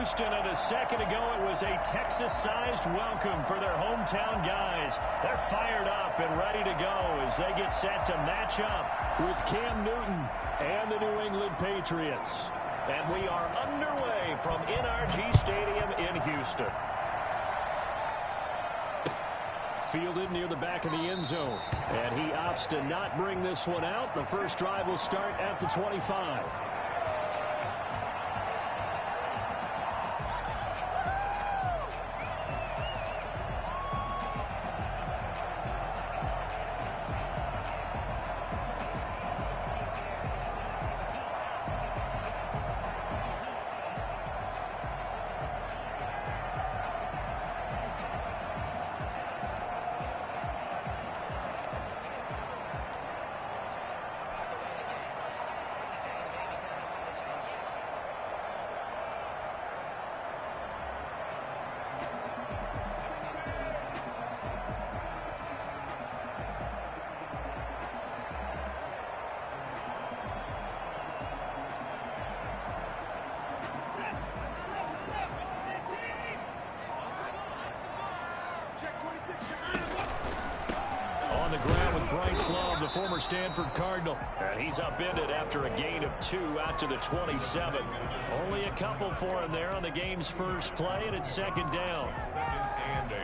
Houston, and a second ago it was a Texas-sized welcome for their hometown guys. They're fired up and ready to go as they get set to match up with Cam Newton and the New England Patriots. And we are underway from NRG Stadium in Houston. Fielded near the back of the end zone. And he opts to not bring this one out. The first drive will start at the 25. On the ground with Bryce Love, the former Stanford Cardinal. And he's upended after a gain of 2 out to the 27. Only a couple for him there on the game's first play, and it's second down. 2nd and 8.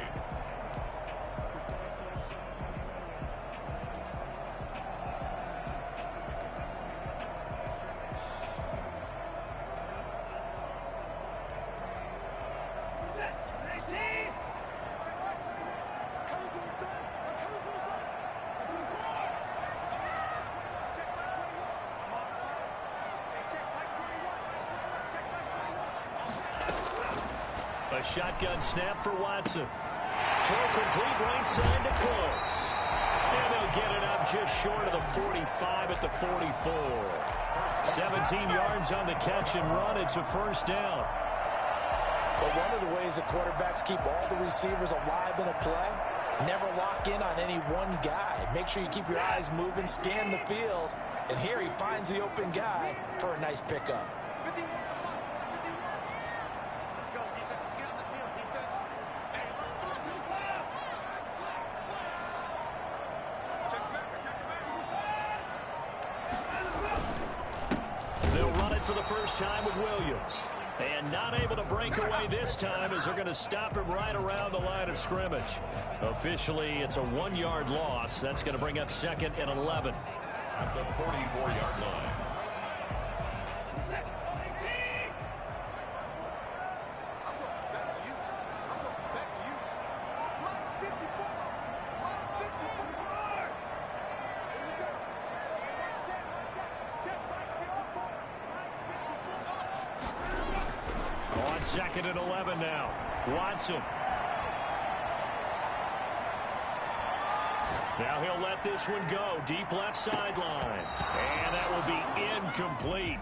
A shotgun snap for Watson. Throw complete right side to close. And they'll get it up just short of the 45 at the 44. 17 yards on the catch and run. It's a first down. But one of the ways the quarterbacks keep all the receivers alive in a play, never lock in on any one guy. Make sure you keep your eyes moving, scan the field. And here he finds the open guy for a nice pickup. Let's go, defense. Let's get on the field, defense. Hey, check it back. They'll run it for the first time with Williams. And not able to break away this time as they're going to stop him right around the line of scrimmage. Officially, it's a 1-yard loss. That's going to bring up 2nd and 11. At the 44-yard line. On 2nd and 11 now. Watson. Now he'll let this one go. Deep left sideline. And that will be incomplete.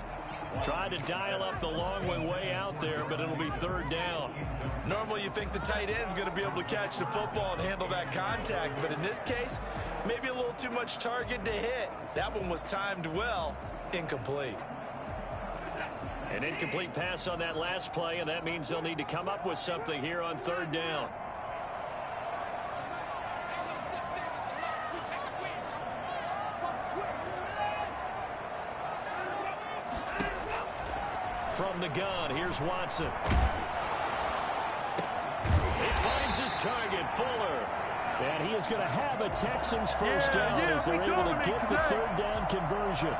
Tried to dial up the long way out there, but it'll be 3rd down. Normally you think the tight end's going to be able to catch the football and handle that contact, but in this case, maybe a little too much target to hit. That one was timed well. Incomplete. An incomplete pass on that last play, and that means they'll need to come up with something here on 3rd down. From the gun, here's Watson. He finds his target, Fuller. And he is going to have a Texans first down as they're able to get the 3rd down conversion.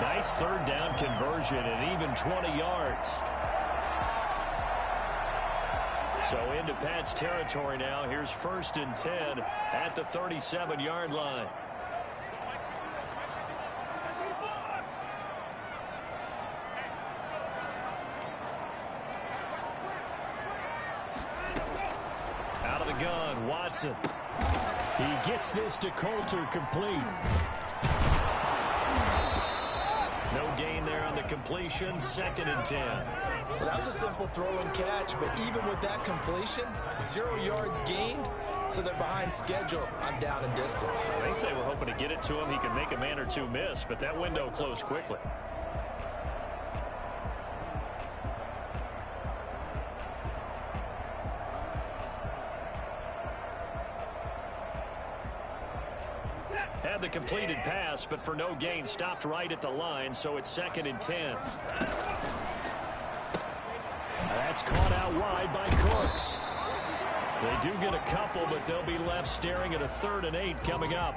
Nice 3rd down conversion and even 20 yards. So into Pat's territory now. Here's 1st and 10 at the 37-yard line. Out of the gun, Watson. He gets this to Coulter complete. No gain there on the completion. 2nd and 10. Well, that was a simple throw and catch, but even with that completion, 0 yards gained, so they're behind schedule on down and distance. I think they were hoping to get it to him. He could make a man or two miss, but that window closed quickly. Had the completed pass, but for no gain, stopped right at the line, so it's 2nd and 10. That's caught out wide by Cooks. They do get a couple, but they'll be left staring at a 3rd and 8 coming up.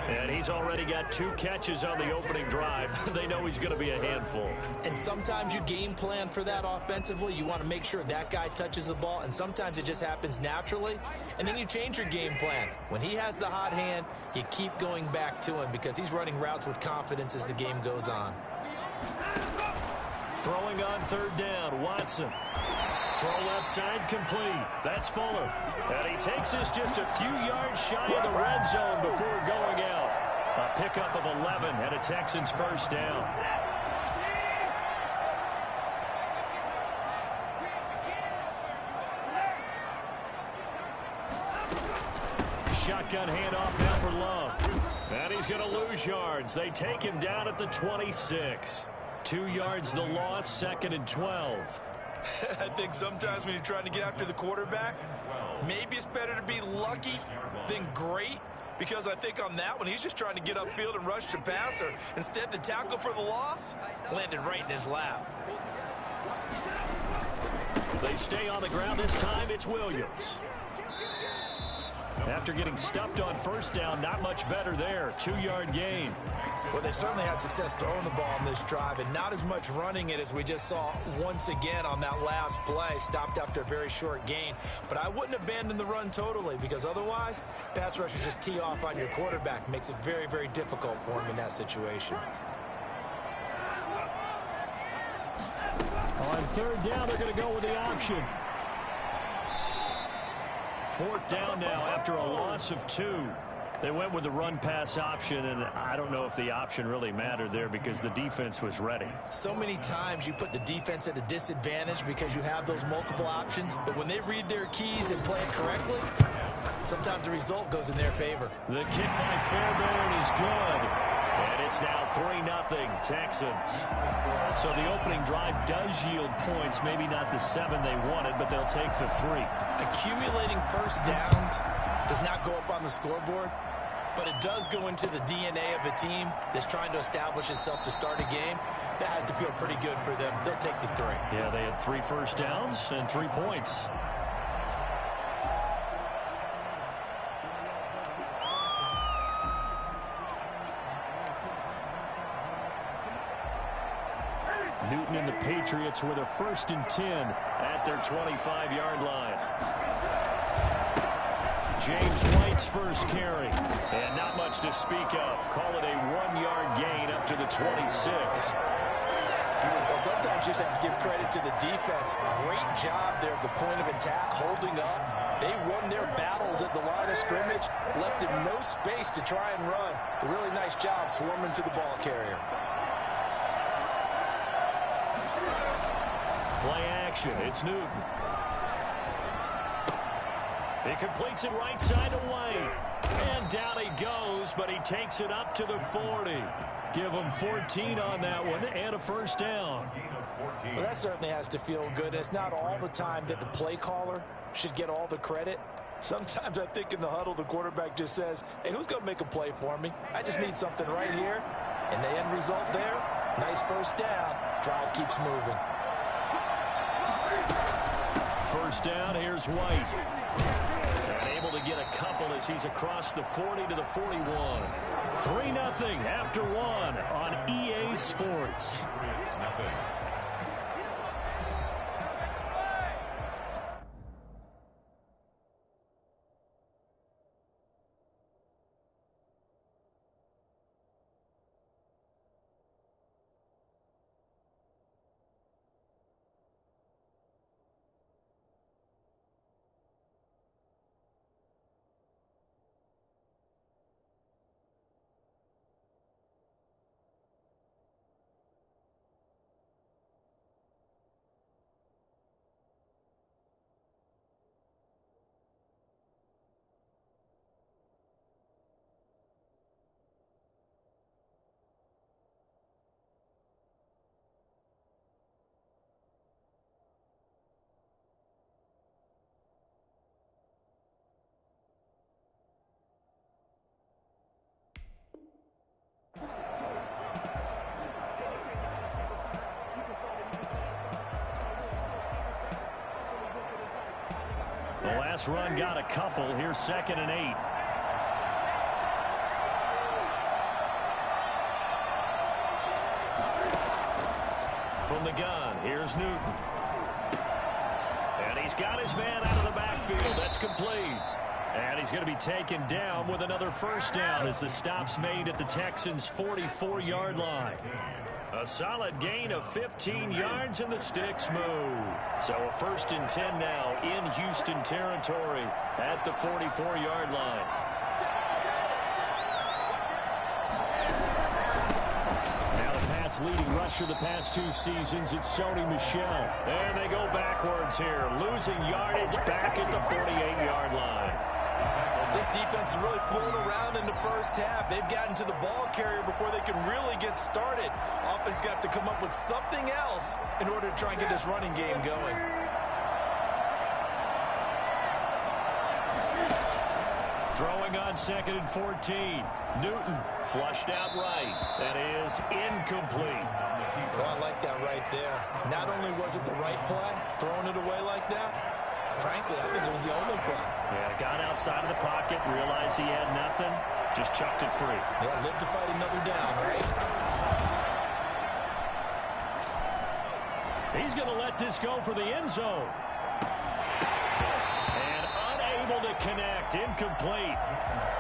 And he's already got 2 catches on the opening drive. They know he's going to be a handful. And sometimes you game plan for that offensively. You want to make sure that guy touches the ball, and sometimes it just happens naturally. And then you change your game plan. When he has the hot hand, you keep going back to him because he's running routes with confidence as the game goes on. Throwing on 3rd down, Watson. Throw left side complete. That's Fuller. And he takes this just a few yards shy of the red zone before going out. A pickup of 11 and a Texans 1st down. Shotgun handoff now for Love. And he's going to lose yards. They take him down at the 26. 2 yards the loss, 2nd and 12. I think sometimes when you're trying to get after the quarterback, maybe it's better to be lucky than great, because I think on that one, he's just trying to get upfield and rush the passer. Instead, the tackle for the loss landed right in his lap. They stay on the ground this time. It's Williams. After getting stuffed on 1st down, not much better there. 2-yard gain. Well, they certainly had success throwing the ball on this drive, and not as much running it as we just saw once again on that last play. Stopped after a very short gain. But I wouldn't abandon the run totally, because otherwise, pass rushers just tee off on your quarterback. Makes it very, very difficult for him in that situation. On 3rd down, they're going to go with the option. 4th down now after a loss of 2. They went with the run-pass option, and I don't know if the option really mattered there because the defense was ready. So many times you put the defense at a disadvantage because you have those multiple options, but when they read their keys and play it correctly, sometimes the result goes in their favor. The kick by Fairbairn is good, and it's now 3-0 Texans. So the opening drive does yield points, maybe not the 7 they wanted, but they'll take the 3. Accumulating 1st downs does not go up on the scoreboard, but it does go into the DNA of a team that's trying to establish itself to start a game. That has to feel pretty good for them. They'll take the 3. Yeah, they had 3 first downs and 3 points. Newton and the Patriots with a 1st and 10 at their 25-yard line. James White's first carry, and not much to speak of. Call it a 1-yard gain up to the 26. Well, sometimes you just have to give credit to the defense. Great job there at the point of attack, holding up. They won their battles at the line of scrimmage, left him no space to try and run. A really nice job swarming to the ball carrier. Play action. It's Newton. He completes it right side to White. And down he goes, but he takes it up to the 40. Give him 14 on that one and a 1st down. Well, that certainly has to feel good. It's not all the time that the play caller should get all the credit. Sometimes I think in the huddle, the quarterback just says, hey, who's going to make a play for me? I just need something right here. And the end result there, nice 1st down. Drive keeps moving. 1st down, here's White. And able to get a couple as he's across the 40 to the 41. 3-0 after 1 on EA Sports. The last run got a couple. Here's 2nd and 8. From the gun, here's Newton. And he's got his man out of the backfield. That's complete. And he's going to be taken down with another first down as the stop's made at the Texans' 44-yard line. A solid gain of 15 yards and the sticks move. So a 1st and 10 now in Houston territory at the 44-yard line. Now the Pats' leading rusher the past 2 seasons, it's Sony Michel. And they go backwards here, losing yardage back at the 48-yard line. This defense is really flown around in the first half. They've gotten to the ball carrier before they can really get started. Offense got to come up with something else in order to try and get this running game going. Throwing on 2nd and 14. Newton flushed out right. That is incomplete. Oh, I like that right there. Not only was it the right play, throwing it away like that, frankly, I think it was the only play. Yeah, got outside of the pocket, realized he had nothing, just chucked it free. Yeah, live to fight another down, right? He's going to let this go for the end zone. And unable to connect, incomplete.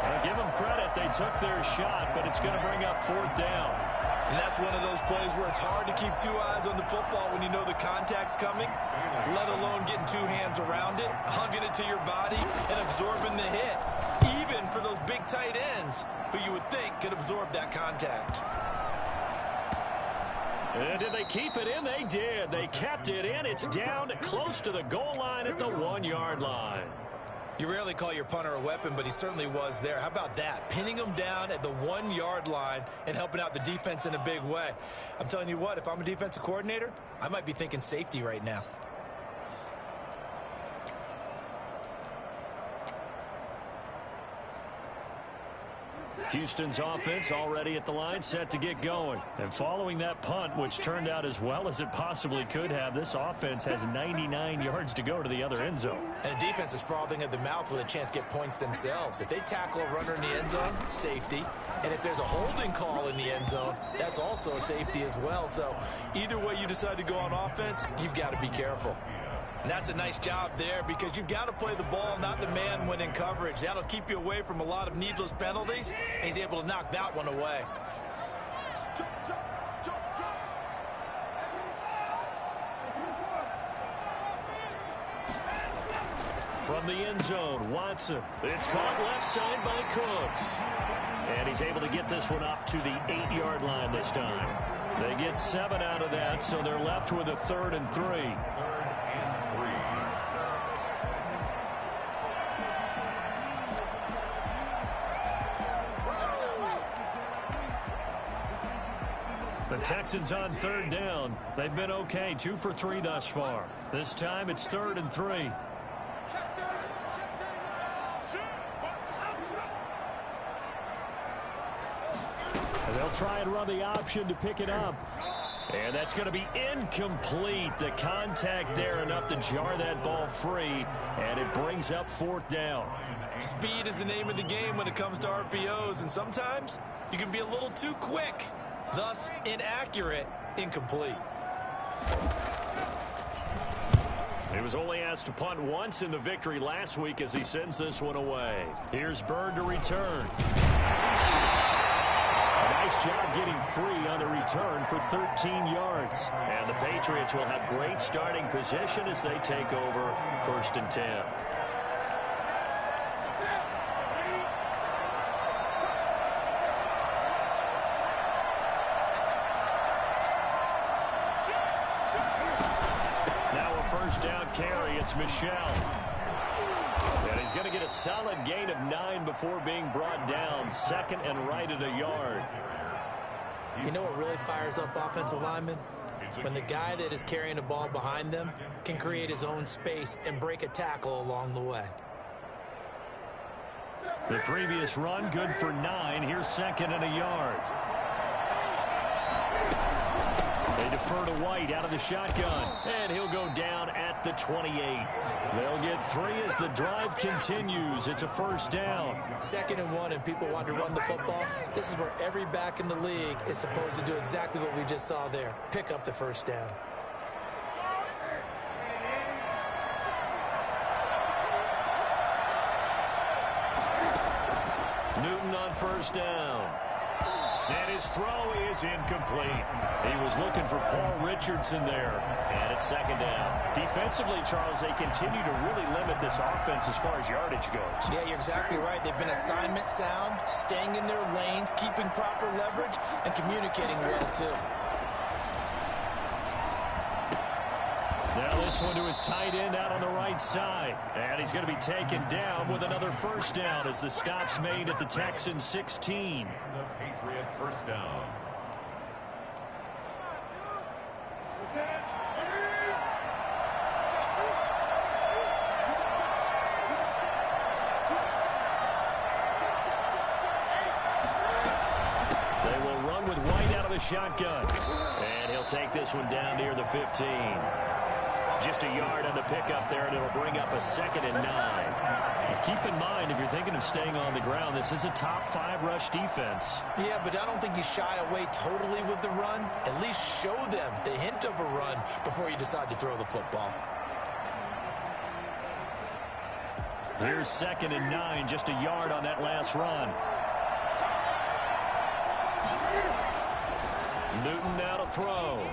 I'll give them credit, they took their shot, but it's going to bring up 4th down. And that's one of those plays where it's hard to keep 2 eyes on the football when you know the contact's coming, let alone getting 2 hands around it, hugging it to your body, and absorbing the hit, even for those big tight ends who you would think could absorb that contact. And did they keep it in? They did. They kept it in. It's down close to the goal line at the 1-yard line. You rarely call your punter a weapon, but he certainly was there. How about that? Pinning him down at the 1-yard line and helping out the defense in a big way. I'm telling you what, if I'm a defensive coordinator, I might be thinking safety right now. Houston's offense already at the line, set to get going. And following that punt, which turned out as well as it possibly could have, this offense has 99 yards to go to the other end zone. And the defense is frothing at the mouth with a chance to get points themselves. If they tackle a runner in the end zone, safety. And if there's a holding call in the end zone, that's also a safety as well. So either way you decide to go on offense, you've got to be careful. And that's a nice job there because you've got to play the ball, not the man when in coverage. That'll keep you away from a lot of needless penalties, and he's able to knock that one away. From the end zone, Watson. It's caught left side by Cooks. And he's able to get this one up to the 8-yard line this time. They get 7 out of that, so they're left with a 3rd and 3. The Texans on 3rd down. They've been okay, 2 for 3 thus far. This time it's 3rd and 3. And they'll try and run the option to pick it up. And that's going to be incomplete. The contact there enough to jar that ball free, and it brings up 4th down. Speed is the name of the game when it comes to RPOs, and sometimes you can be a little too quick. Thus, inaccurate, incomplete. He was only asked to punt once in the victory last week as he sends this one away. Here's Bird to return. A nice job getting free on the return for 13 yards. And the Patriots will have great starting position as they take over 1st and 10. Down carry, it's Michel. And he's going to get a solid gain of 9 before being brought down. 2nd and right at a yard. You know what really fires up offensive linemen? When the guy that is carrying the ball behind them can create his own space and break a tackle along the way. The previous run, good for 9. Here's 2nd and a yard. They defer to White out of the shotgun. And he'll go down at the 28. They'll get 3 as the drive continues. It's a first down. 2nd and 1, and people want to run the football. This is where every back in the league is supposed to do exactly what we just saw there. Pick up the first down. Newton on first down. And his throw is incomplete. He was looking for Paul Richardson there. And it's 2nd down. Defensively, Charles, they continue to really limit this offense as far as yardage goes. Yeah, you're exactly right. They've been assignment sound, staying in their lanes, keeping proper leverage, and communicating well, too. Now this one to his tight end out on the right side. And he's going to be taken down with another first down as the stop's made at the Texans 16. The Patriot first down. They will run with White out of the shotgun. And he'll take this one down near the 15. Just a yard on the pickup there, and it'll bring up a 2nd and 9. And keep in mind, if you're thinking of staying on the ground, this is a top 5 rush defense. Yeah, but I don't think you shy away totally with the run. At least show them the hint of a run before you decide to throw the football. Here's 2nd and 9, just a yard on that last run. Newton now to throw.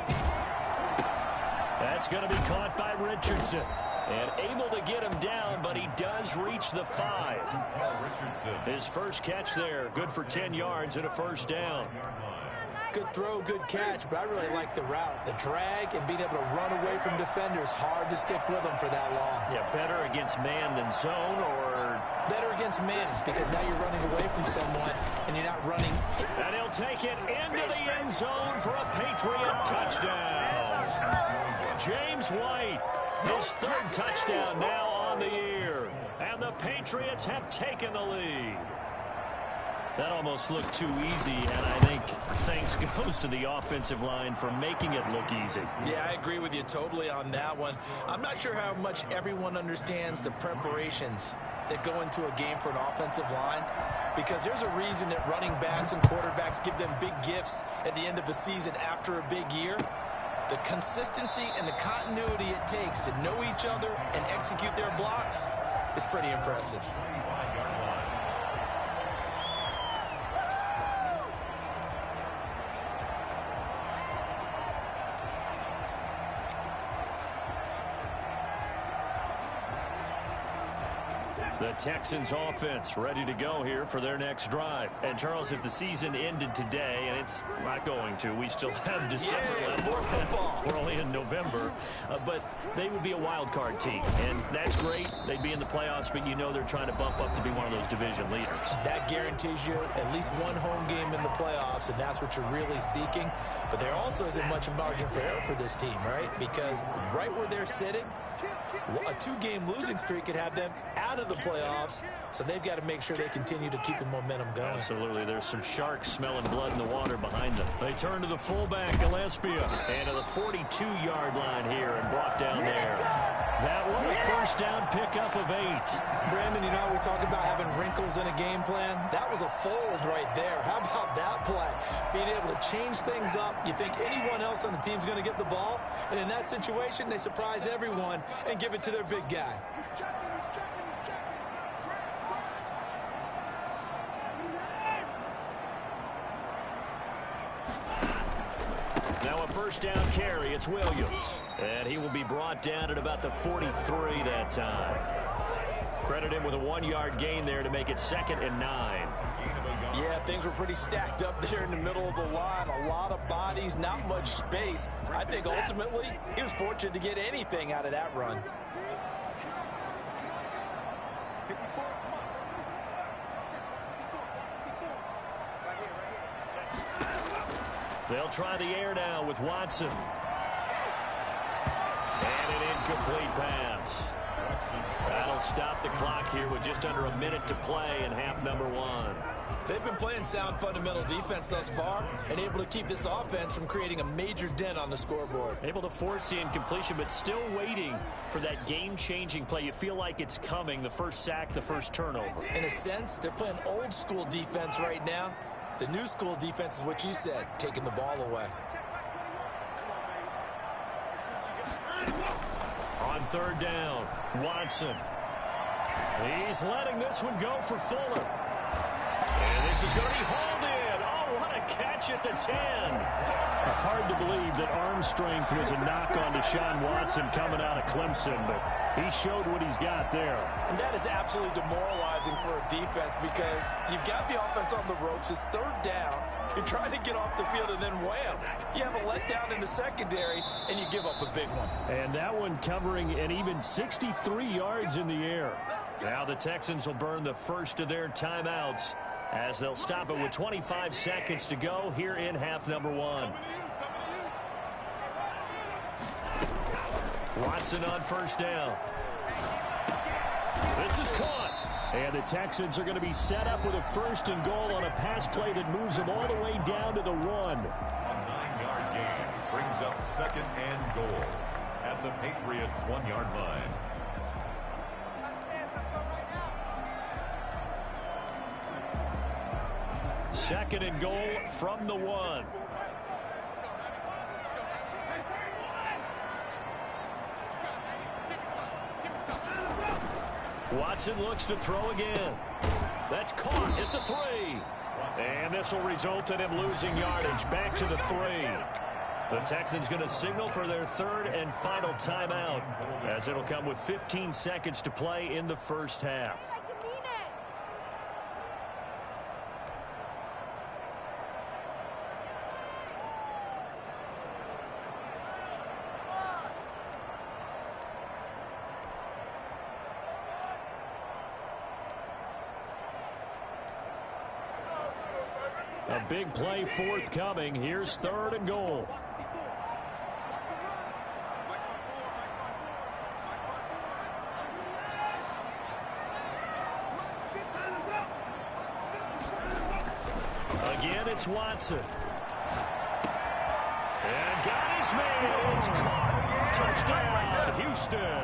That's going to be caught by Richardson. And able to get him down, but he does reach the 5. His first catch there, good for 10 yards and a first down. Good throw, good catch, but I really like the route. The drag and being able to run away from defenders, hard to stick with them for that long. Yeah, better against man than zone, or better against man, because now you're running away from someone and you're not running. And he'll take it into the end zone for a Patriot touchdown. James White, his 3rd touchdown now on the year. And the Patriots have taken the lead. That almost looked too easy, and I think thanks goes to the offensive line for making it look easy. Yeah, I agree with you totally on that one. I'm not sure how much everyone understands the preparations that go into a game for an offensive line, because there's a reason that running backs and quarterbacks give them big gifts at the end of the season after a big year. The consistency and the continuity it takes to know each other and execute their blocks is pretty impressive. The Texans offense ready to go here for their next drive. And Charles, if the season ended today, and it's not going to, we still have December left. More football. We're only in November, but they would be a wild card team, and that's great. They'd be in the playoffs, but you know they're trying to bump up to be one of those division leaders. That guarantees you at least one home game in the playoffs, and that's what you're really seeking. But there also isn't much margin for error for this team, right? Because right where they're sitting, a 2-game losing streak could have them out of the playoffs, so they've got to make sure they continue to keep the momentum going. Absolutely. There's some sharks smelling blood in the water behind them. They turn to the fullback, Gillespie, and to the 42-yard line here and brought down there. That one a first down pickup of 8. Brandon, you know how we talk about having wrinkles in a game plan? That was a fold right there. How about that play? Being able to change things up. You think anyone else on the team's going to get the ball, and in that situation, they surprise everyone and give it to their big guy. Now a first down carry. It's Williams. And he will be brought down at about the 43 that time. Credit him with a 1-yard gain there to make it 2nd and 9. Yeah, things were pretty stacked up there in the middle of the line. A lot of bodies, not much space. I think ultimately he was fortunate to get anything out of that run. They'll try the air now with Watson. And an incomplete pass. That'll stop the clock here with just under a minute to play in half number 1. They've been playing sound fundamental defense thus far and able to keep this offense from creating a major dent on the scoreboard. Able to force the incompletion, but still waiting for that game-changing play. You feel like it's coming, the first sack, the first turnover. In a sense, they're playing old school defense right now. The new school defense is what you said, taking the ball away. On third down, Watson. He's letting this one go for Fuller. And this is going to be hauled in. Oh, what a catch at the 10. Hard to believe that arm strength was a knock on Deshaun Watson coming out of Clemson, but he showed what he's got there. And that is absolutely demoralizing for a defense because you've got the offense on the ropes. It's third down. You're trying to get off the field, and then wham, you have a letdown in the secondary, and you give up a big one. And that one covering an even 63 yards in the air. Now the Texans will burn the first of their timeouts as they'll stop it with 25 seconds to go here in half number 1. Watson on first down. This is caught. And the Texans are going to be set up with a first and goal on a pass play that moves them all the way down to the 1. A 9-yard gain brings up second and goal at the Patriots' 1-yard line. Second and goal from the 1. Watson looks to throw again. That's caught at the 3. And this will result in him losing yardage back to the 3. The Texans going to signal for their third and final timeout as it'll come with 15 seconds to play in the first half. A big play forthcoming. Here's third and goal. Again, it's Watson. And got his man. It's caught. Touchdown, Houston.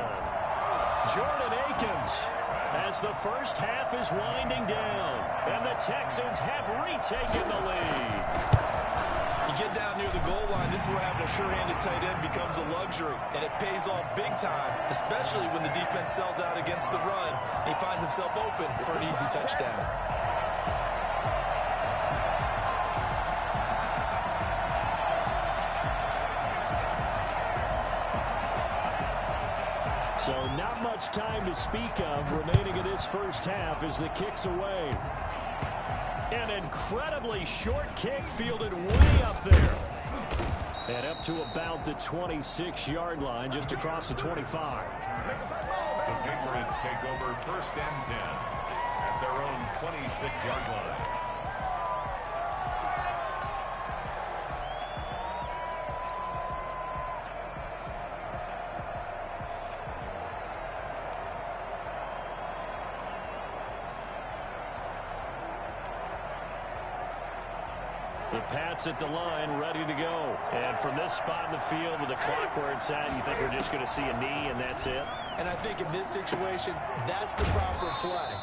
Jordan Akins as the first half is winding down. And the Texans have retaken the lead. You get down near the goal line, this is where having a sure-handed tight end becomes a luxury. And it pays off big time, especially when the defense sells out against the run. He finds himself open for an easy touchdown. So not much time to speak of remaining in this first half as the kick's away. An incredibly short kick fielded way up there. And up to about the 26-yard line, just across the 25. The Patriots take over first and 10 at their own 26-yard line. The Pats at the line, ready to go. And from this spot in the field with the clock where it's at, you think we're just going to see a knee and that's it? And I think in this situation, that's the proper play.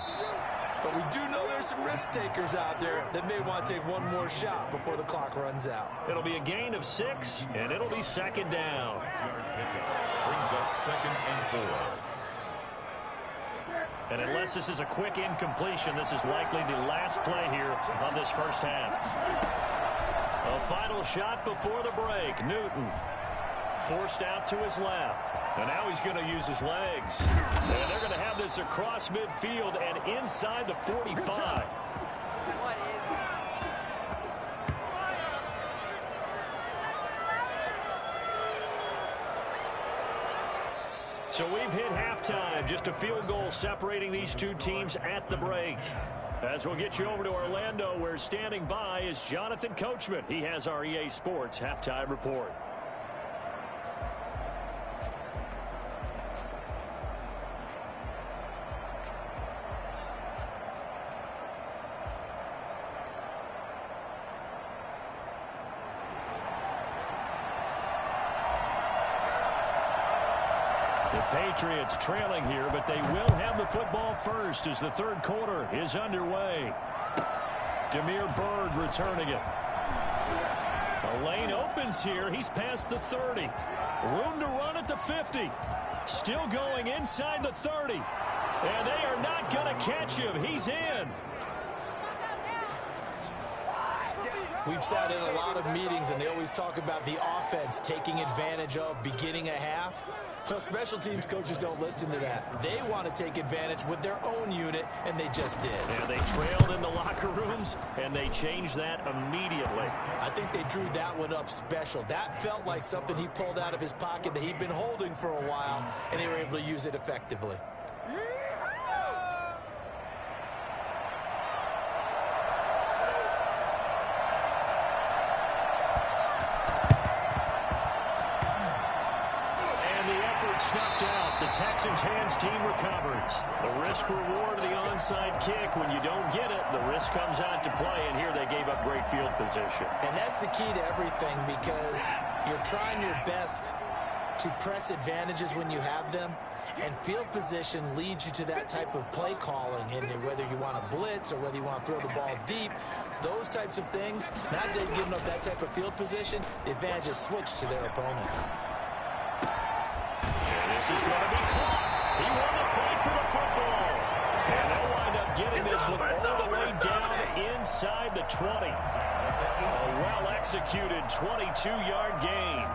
But we do know there's some risk takers out there that may want to take one more shot before the clock runs out. It'll be a gain of 6, and it'll be second down. Brings up second and 4. And unless this is a quick incompletion, this is likely the last play here on this first half. A final shot before the break. Newton forced out to his left. And now he's going to use his legs. And they're going to have this across midfield and inside the 45. So we've hit halftime. Just a field goal separating these two teams at the break. As we'll get you over to Orlando, where standing by is Jonathan Coachman. He has our EA Sports halftime report. Patriots trailing here, but they will have the football first as the third quarter is underway. Demir Bird returning it. The lane opens here. He's past the 30. Room to run at the 50. Still going inside the 30. And they are not going to catch him. He's in. We've sat in a lot of meetings, and they always talk about the offense taking advantage of beginning a half. Well, special teams coaches don't listen to that. They want to take advantage with their own unit, and they just did. And they trailed in the locker rooms, and they changed that immediately. I think they drew that one up special. That felt like something he pulled out of his pocket that he'd been holding for a while, and they were able to use it effectively. Snuffed out. The Texans' hands team recovers. The risk reward of the onside kick. When you don't get it, the risk comes out to play, and here they gave up great field position. And that's the key to everything, because you're trying your best to press advantages when you have them, and field position leads you to that type of play calling. And whether you want to blitz or whether you want to throw the ball deep, those types of things, now that they've given up that type of field position, the advantage is switched to their opponent. This is going to be caught. He won the fight for the football. And they'll wind up getting this one all the way down inside the 20. A well-executed 22-yard gain.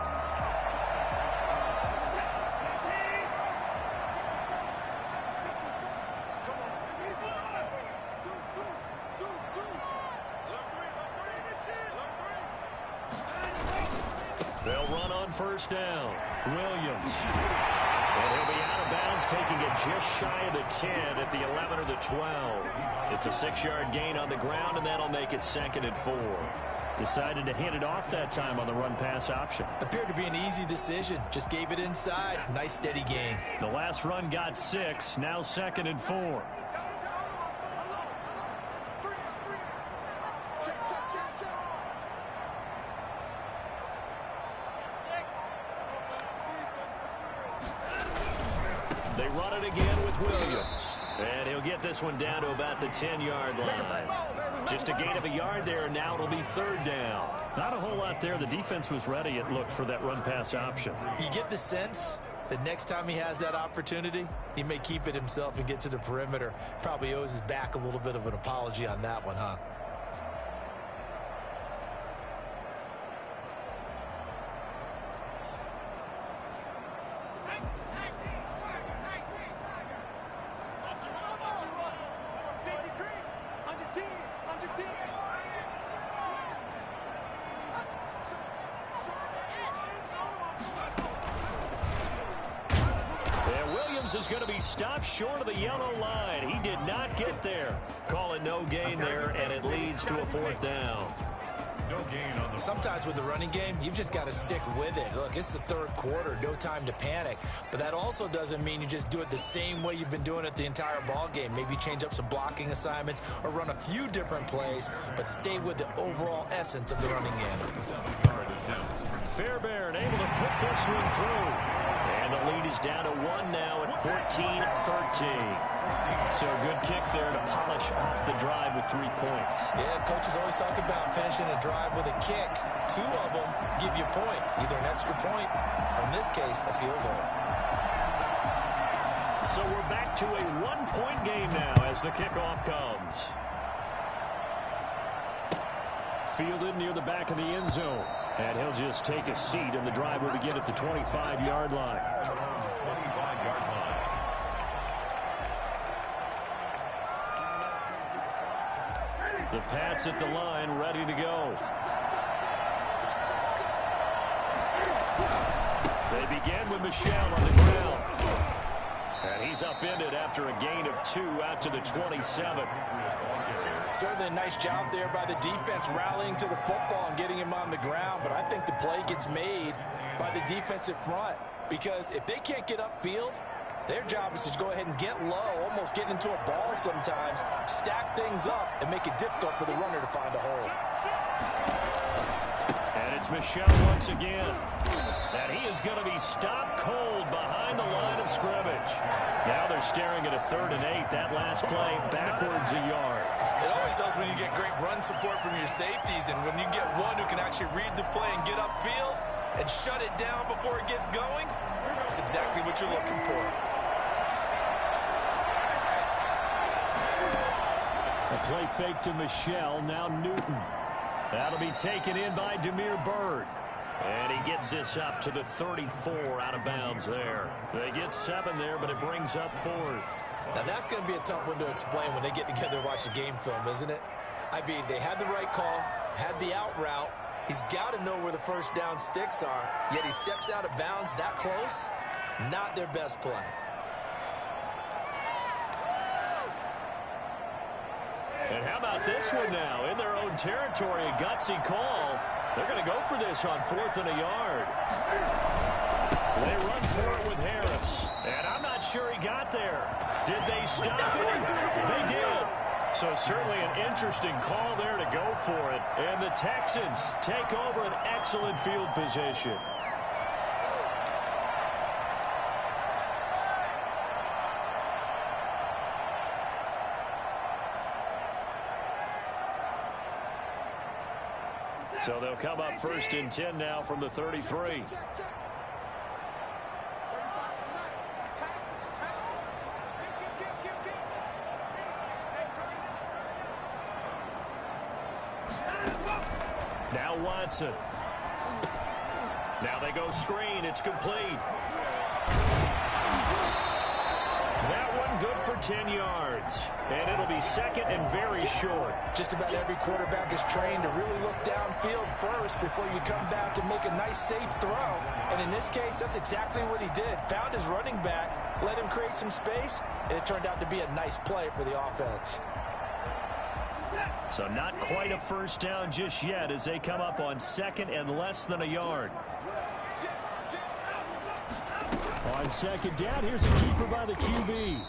They'll run on first down. Williams. And he'll be out of bounds, taking it just shy of the 10 at the 11 or the 12. It's a 6-yard gain on the ground, and that'll make it 2nd and 4. Decided to hand it off that time on the run-pass option. Appeared to be an easy decision. Just gave it inside. Nice, steady gain. The last run got 6. Now 2nd and 4. They run it again with Williams. And he'll get this one down to about the 10-yard line. Just a gain of a yard there, and now it'll be 3rd down. Not a whole lot there. The defense was ready, it looked, for that run-pass option. You get the sense that next time he has that opportunity, he may keep it himself and get to the perimeter. Probably owes his back a little bit of an apology on that one, huh? Is going to be stopped short of the yellow line. He did not get there. Call it no gain there, and it leads to a 4th down. No gain on the Sometimes with the running game, you've just got to stick with it. Look, it's the 3rd quarter, no time to panic. But that also doesn't mean you just do it the same way you've been doing it the entire ball game. Maybe change up some blocking assignments or run a few different plays, but stay with the overall essence of the running game. Fairbairn able to put this one through. And the lead is down to 1 now at 14-13. So good kick there to polish off the drive with 3 points. Yeah, coaches always talk about finishing a drive with a kick. 2 of them give you points, either an extra point or, in this case, a field goal. So we're back to a 1-point game now as the kickoff comes. Fielded near the back of the end zone. And he'll just take a seat, and the drive will begin at the 25-yard line. 25-yard line. The Pats at the line, ready to go. They begin with Michel on the ground. And he's upended after a gain of 2 out to the 27. Certainly a nice job there by the defense rallying to the football and getting him on the ground, but I think the play gets made by the defensive front, because if they can't get upfield, their job is to go ahead and get low, almost get into a ball sometimes, stack things up, and make it difficult for the runner to find a hole. And It's Michel once again. And he is going to be stopped cold behind the line of scrimmage. Now they're staring at a 3rd and 8. That last play backwards a yard. It always helps when you get great run support from your safeties, and when you get one who can actually read the play and get upfield and shut it down before it gets going, that's exactly what you're looking for. A play fake to Michel. Now Newton. That'll be taken in by Demir Bird. And he gets this up to the 34 out of bounds there. They get 7 there, but it brings up 4th. Now, that's going to be a tough one to explain when they get together and watch the game film, isn't it? I mean, they had the right call, had the out route. He's got to know where the first down sticks are, yet he steps out of bounds that close. Not their best play. And how about this one now? In their own territory, a gutsy call. They're going to go for this on 4th and a yard. They run for it with Harris. And I'm not sure he got there. Did they stop him? They did. So certainly an interesting call there to go for it. And the Texans take over an excellent field position. So they'll come up 1st and 10 now from the 33. Now Watson. Now they go screen. It's complete. That one good for 10 yards. And it'll be 2nd and very short. Just about every quarterback is trained to really look downfield first before you come back and make a nice, safe throw. And in this case, that's exactly what he did. Found his running back, let him create some space, and it turned out to be a nice play for the offense. So not quite a first down just yet as they come up on 2nd and less than a yard. On 2nd down, here's a keeper by the QB.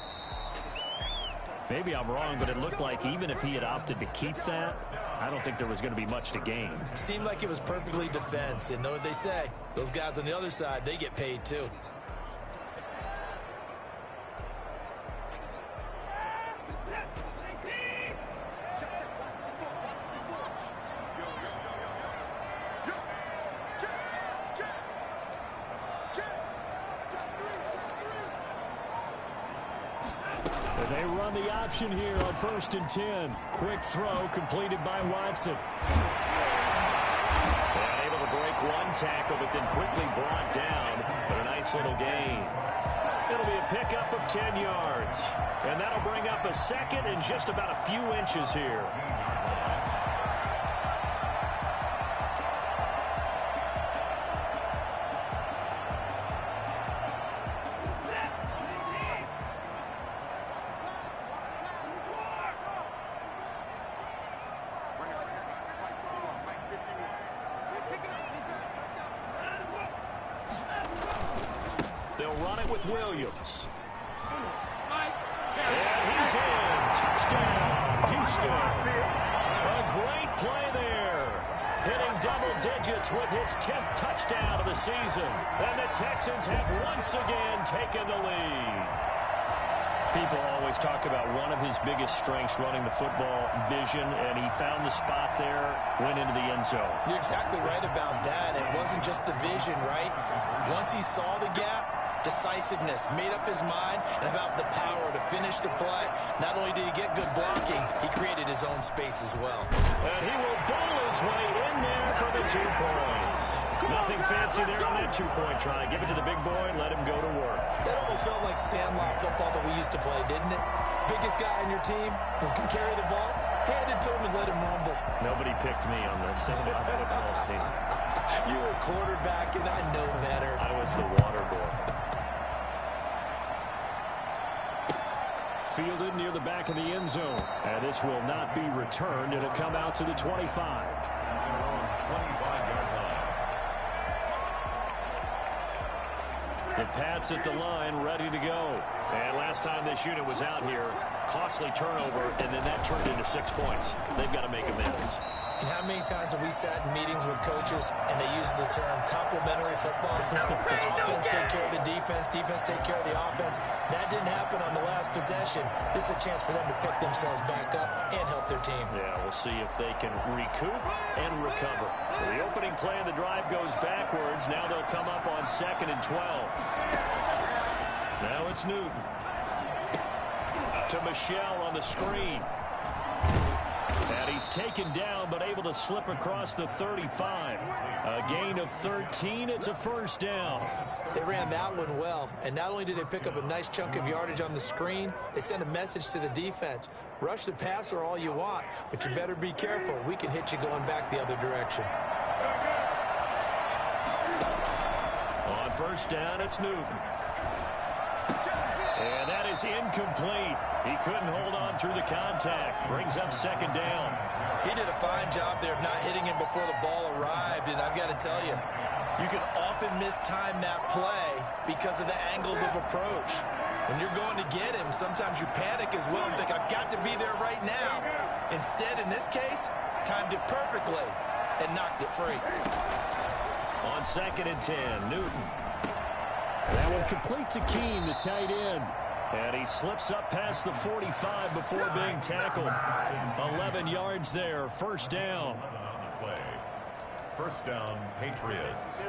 Maybe I'm wrong, but it looked like even if he had opted to keep that, I don't think there was going to be much to gain. Seemed like it was perfectly defense. And know what they say? Those guys on the other side, they get paid too. They run the option here on 1st and 10. Quick throw completed by Watson. And able to break one tackle, but then quickly brought down. But a nice little gain. It'll be a pickup of 10 yards. And that'll bring up a 2nd and just about a few inches here. They'll run it with Williams. And he's in. Touchdown, Houston. A great play there. Hitting double digits with his 10th touchdown of the season. And the Texans have once again taken the lead. People always talk about one of his biggest strengths running the football, vision, and he found the spot there, went into the end zone. You're exactly right about that. It wasn't just the vision, right? Once he saw the gap, decisiveness, made up his mind, and about the power to finish the play. Not only did he get good blocking, he created his own space as well. And he will bowl his way in there for the 2 points. Nothing fancy there on that 2-point try. Give it to the big boy and let him go to work. That almost felt like sandlot football that we used to play, didn't it? Biggest guy on your team who can carry the ball, hand it to him and let him rumble. Nobody picked me on the sandlot football team. You were quarterback, and I know better. I was the water boy. Fielded near the back of the end zone. And this will not be returned. It'll come out to the 25. 25-yard line. The Pats at the line, ready to go. And last time this unit was out here, costly turnover, and then that turned into 6 points. They've got to make amends. And how many times have we sat in meetings with coaches and they use the term complementary football? Offense take care of the defense, defense take care of the offense. That didn't happen on the last possession. This is a chance for them to pick themselves back up and help their team. Yeah, we'll see if they can recoup and recover. The opening play of the drive goes backwards. Now they'll come up on 2nd and 12. Now it's Newton. To Michelle on the screen. And he's taken down, but able to slip across the 35. A gain of 13. It's a first down. They ran that one well, and not only did they pick up a nice chunk of yardage on the screen, they sent a message to the defense. Rush the passer all you want, but you better be careful. We can hit you going back the other direction. On first down, it's Newton. And that is incomplete. He couldn't hold on through the contact. Brings up 2nd down. He did a fine job there of not hitting him before the ball arrived, and I've got to tell you, you can often mistime that play because of the angles of approach. When you're going to get him, sometimes you panic as well and think, I've got to be there right now. Instead, in this case, timed it perfectly and knocked it free. On 2nd and 10, Newton. That one complete to Keene, the tight end. And he slips up past the 45 before being tackled. 11 yards there, first down. First down, Patriots.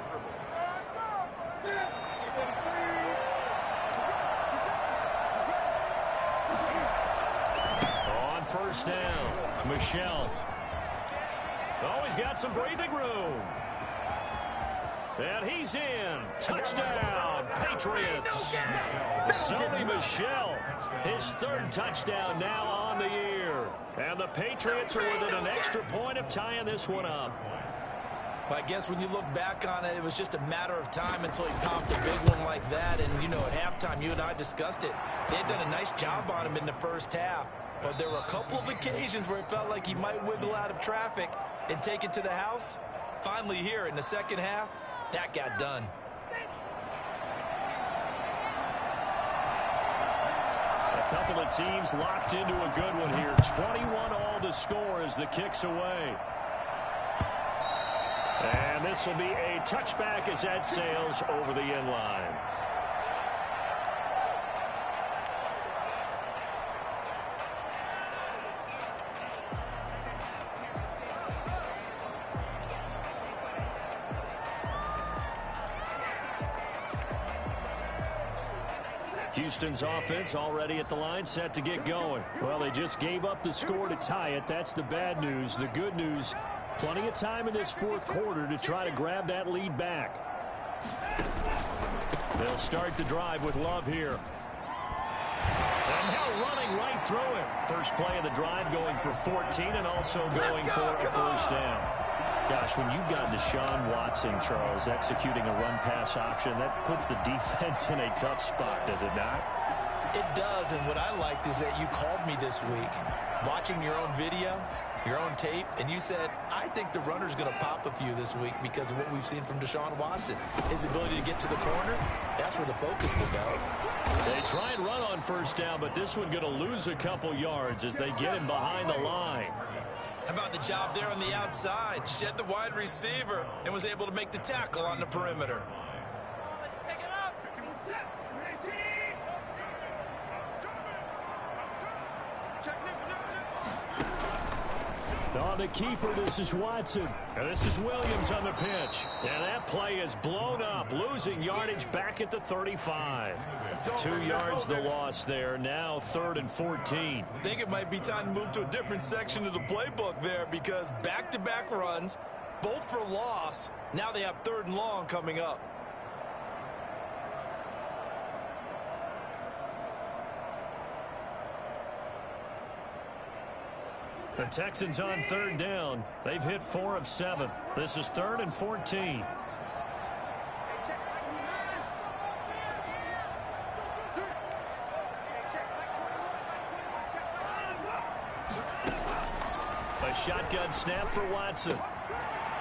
On first down, Michelle. Oh, he's got some breathing room. And he's in. Touchdown, Patriots. Sony Michel, his 3rd touchdown now on the year. And the Patriots are within an extra point of tying this one up. Well, I guess when you look back on it, it was just a matter of time until he popped a big one like that. And, you know, at halftime, you and I discussed it. They had done a nice job on him in the first half. But there were a couple of occasions where it felt like he might wiggle out of traffic and take it to the house. Finally here in the second half, that got done. A couple of teams locked into a good one here. 21 all the score as the kick's away. And this will be a touchback as that sails over the end line. Houston's offense already at the line, set to get going. Well, they just gave up the score to tie it. That's the bad news. The good news, plenty of time in this 4th quarter to try to grab that lead back. They'll start the drive with Love here. And now running right through it. First play of the drive going for 14 and also going for a first down. Gosh, when you've got Deshaun Watson, Charles, executing a run-pass option, that puts the defense in a tough spot, does it not? It does, and what I liked is that you called me this week, watching your own video, your own tape, and you said, I think the runner's going to pop a few this week because of what we've seen from Deshaun Watson. His ability to get to the corner, that's where the focus will go. They try and run on first down, but this one going to lose a couple yards as they get him behind the line. How about the job there on the outside? Shed the wide receiver and was able to make the tackle on the perimeter. On the keeper, this is Watson. And this is Williams on the pitch. And that play is blown up, losing yardage back at the 35. 2 yards the loss there. Now 3rd and 14. I think it might be time to move to a different section of the playbook there because back-to-back runs, both for loss. Now they have 3rd and long coming up. The Texans on 3rd down. They've hit 4 of 7. This is 3rd and 14. A shotgun snap for Watson.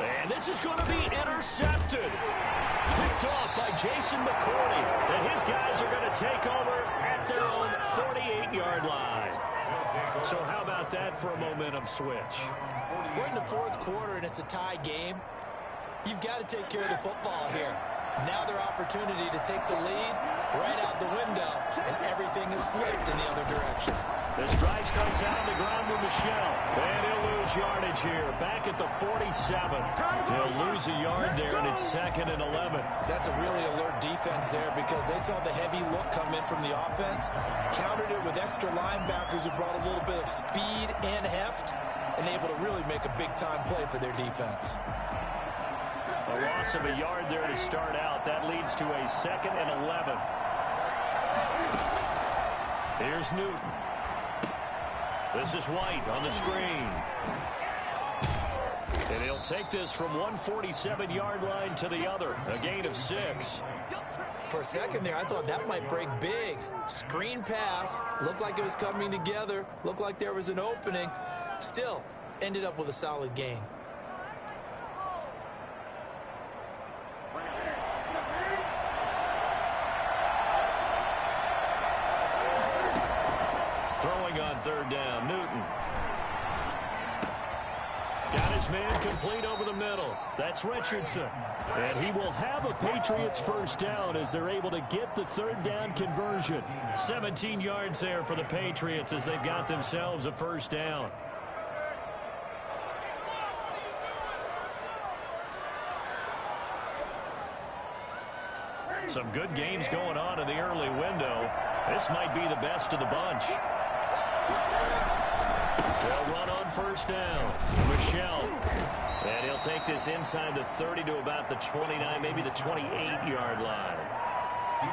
And this is going to be intercepted. Picked off by Jason McCourty. And his guys are going to take over at their own 48-yard line. So how about that for a momentum switch? We're in the fourth quarter, and it's a tie game. You've got to take care of the football here. Now their opportunity to take the lead right out the window, and everything is flipped in the other direction. This drive starts out on the ground with Michelle. And he'll lose yardage here. Back at the 47. He'll lose a yard there, and it's 2nd and 11. That's a really alert defense there because they saw the heavy look come in from the offense, countered it with extra linebackers who brought a little bit of speed and heft, and able to really make a big-time play for their defense. A loss of a yard there to start out. That leads to a 2nd and 11. Here's Newton. This is White on the screen. And he'll take this from 147-yard line to the other. A gain of 6. For a second there, I thought that might break big. Screen pass. Looked like it was coming together. Looked like there was an opening. Still, ended up with a solid gain. Throwing on 3rd down, Newton. Got his man complete over the middle. That's Richardson. And he will have a Patriots first down as they're able to get the 3rd down conversion. 17 yards there for the Patriots as they've got themselves a first down. Some good games going on in the early window. This might be the best of the bunch. They'll run on first down. Michelle. And he'll take this inside the 30 to about the 29, maybe the 28-yard line.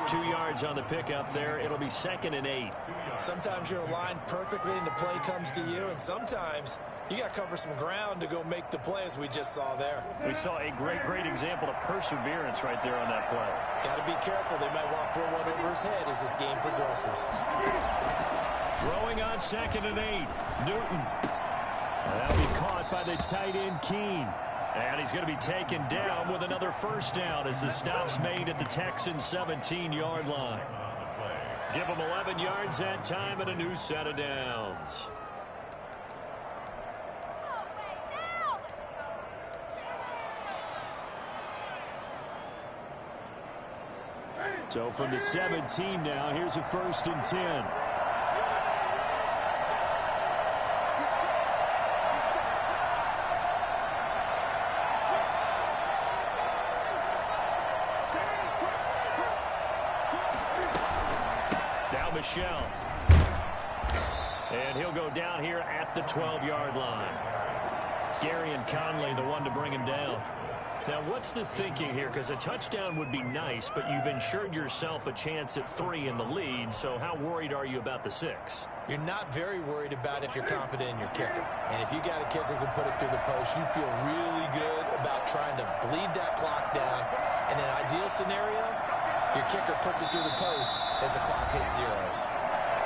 2 yards on the pickup there. It'll be 2nd and 8. Sometimes you're aligned perfectly and the play comes to you, and sometimes you got to cover some ground to go make the play, as we just saw there. We saw a great example of perseverance right there on that play. Got to be careful. They might want to throw one over his head as this game progresses. Throwing on 2nd and 8. Newton. That'll be caught by the tight end, Keene. And he's going to be taken down with another first down as the stop's made at the Texans' 17-yard line. Give him 11 yards that time and a new set of downs. So from the 17 now, here's a 1st and 10. Now Michelle. And he'll go down here at the 12-yard line. Gary and Conley, the one to bring him down. Now, what's the thinking here? Because a touchdown would be nice, but you've ensured yourself a chance at 3 in the lead, so how worried are you about the 6? You're not very worried about if you're confident in your kicker. And if you got a kicker who can put it through the post, you feel really good about trying to bleed that clock down. In an ideal scenario, your kicker puts it through the post as the clock hits zeros.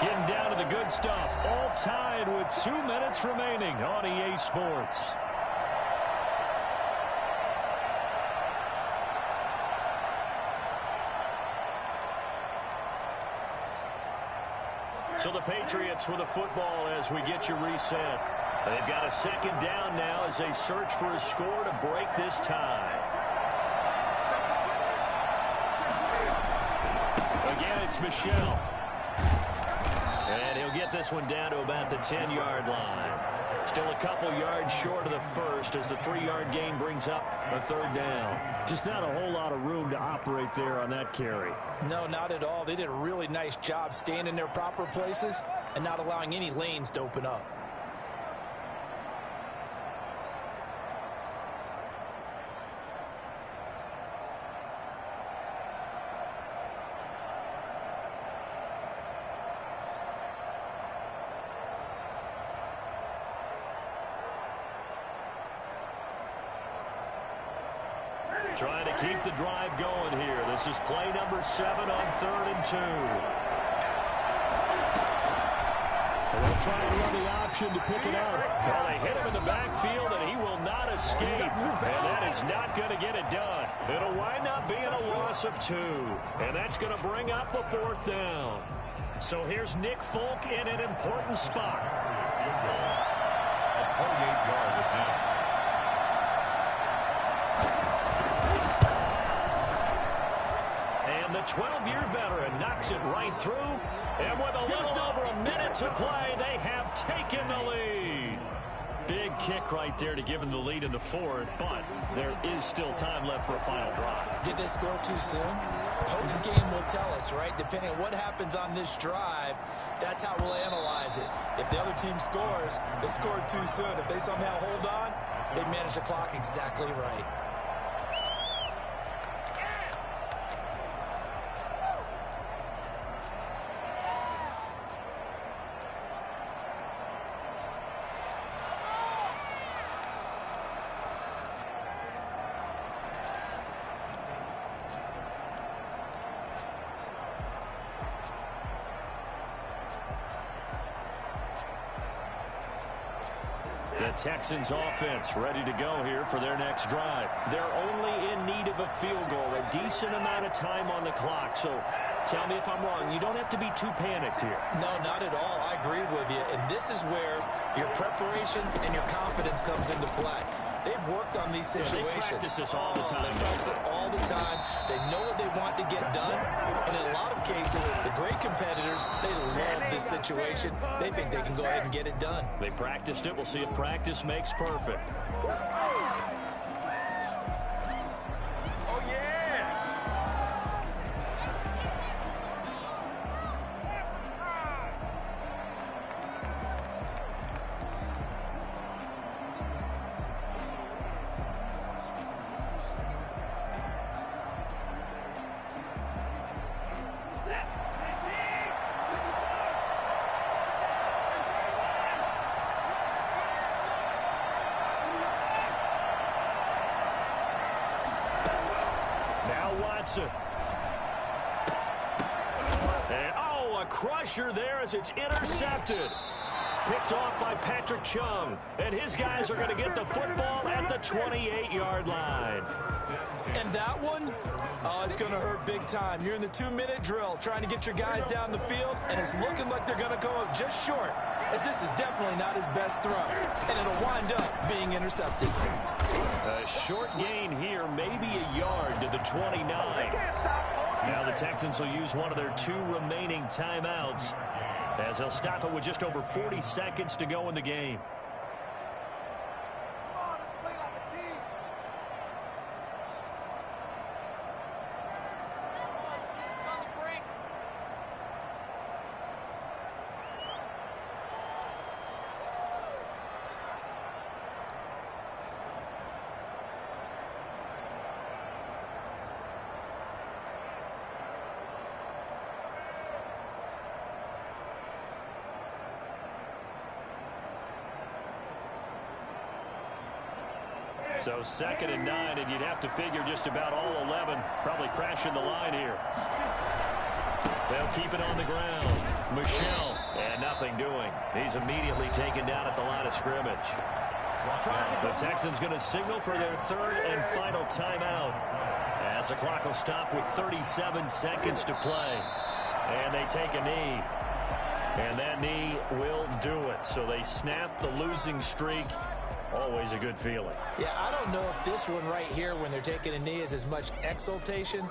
Getting down to the good stuff. All tied with 2 minutes remaining on EA Sports. So the Patriots with the football as we get you reset. They've got a 2nd down now as they search for a score to break this tie. Again, it's Michelle. And he'll get this one down to about the 10-yard line. Still a couple yards short of the first as the 3-yard gain brings up a 3rd down. Just not a whole lot of room to operate there on that carry. No, not at all. They did a really nice job staying in their proper places and not allowing any lanes to open up. Trying to keep the drive going here. This is play number 7 on 3rd and 2. And they'll try and run the option to pick it up. Well, they hit him in the backfield, and he will not escape. And that is not going to get it done. It'll wind up being a loss of 2. And that's going to bring up the 4th down. So here's Nick Folk in an important spot. Field goal. A 28-yard attempt. And the 12-year veteran knocks it right through. And with a little over a minute to play, they have taken the lead. Big kick right there to give them the lead in the fourth, but there is still time left for a final drive. Did they score too soon? Post-game will tell us, right? Depending on what happens on this drive, that's how we'll analyze it. If the other team scores, they scored too soon. If they somehow hold on, they manage the clock exactly right. The Texans offense ready to go here for their next drive. They're only in need of a field goal, a decent amount of time on the clock. So tell me if I'm wrong. You don't have to be too panicked here. No, not at all. I agree with you. And this is where your preparation and your confidence comes into play. They've worked on these situations. They practice this all the time. They practice it all the time. They know what they want to get done. And in a lot of cases, the great competitors, they love this situation. They think they can go ahead and get it done. They practiced it. We'll see if practice makes perfect. And, a crusher there as it's intercepted. Picked off by Patrick Chung. And his guys are going to get the football at the 28-yard line. And that one, it's going to hurt big time. You're in the 2-minute drill trying to get your guys down the field, and it's looking like they're going to come up just short, as this is definitely not his best throw. And it'll wind up being intercepted. A short gain here, maybe a yard to the 29. Now the Texans will use one of their 2 remaining timeouts as they'll stop it with just over 40 seconds to go in the game. So 2nd and 9, and you'd have to figure just about all 11 probably crashing the line here. They'll keep it on the ground. Michelle, and nothing doing. He's immediately taken down at the line of scrimmage. The Texans going to signal for their 3rd and final timeout as the clock will stop with 37 seconds to play. And they take a knee. And that knee will do it. So they snap the losing streak. Always a good feeling. Yeah, I don't know if this one right here, when they're taking a knee, is as much exultation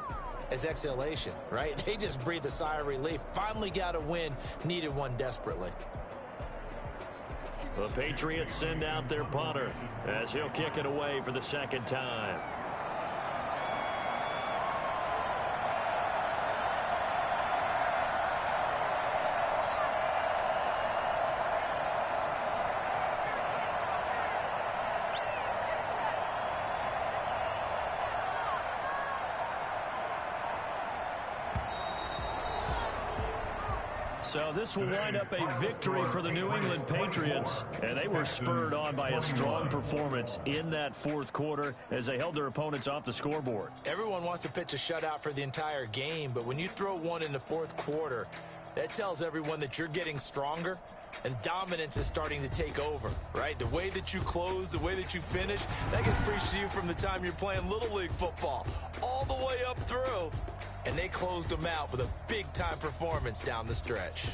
as exhalation, right? They just breathe a sigh of relief. Finally got a win. Needed one desperately. The Patriots send out their punter as he'll kick it away for the 2nd time. So this will wind up a victory for the New England Patriots, and they were spurred on by a strong performance in that 4th quarter as they held their opponents off the scoreboard. Everyone wants to pitch a shutout for the entire game, but when you throw one in the 4th quarter, that tells everyone that you're getting stronger and dominance is starting to take over, right? The way that you close, the way that you finish, that gets preached to you from the time you're playing Little League football all the way up through. and they closed them out with a big-time performance down the stretch.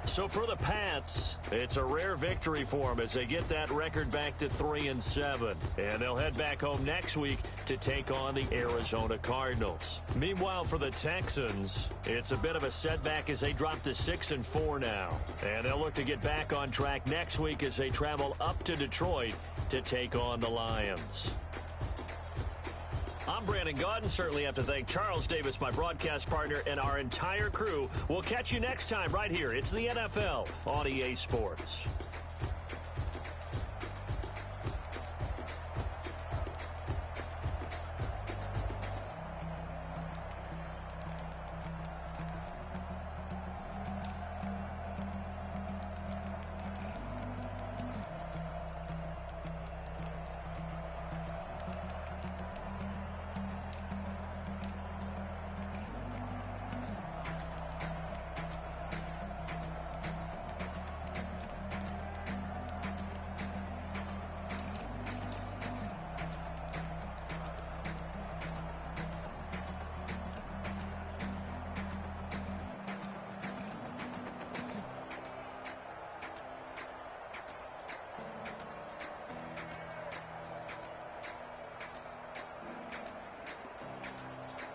So for the Pats, it's a rare victory for them as they get that record back to 3-7. And they'll head back home next week to take on the Arizona Cardinals. Meanwhile, for the Texans, it's a bit of a setback as they drop to 6-4 now. And they'll look to get back on track next week as they travel up to Detroit to take on the Lions. I'm Brandon Gaudin. Certainly have to thank Charles Davis, my broadcast partner, and our entire crew. We'll catch you next time right here. It's the NFL on EA Sports.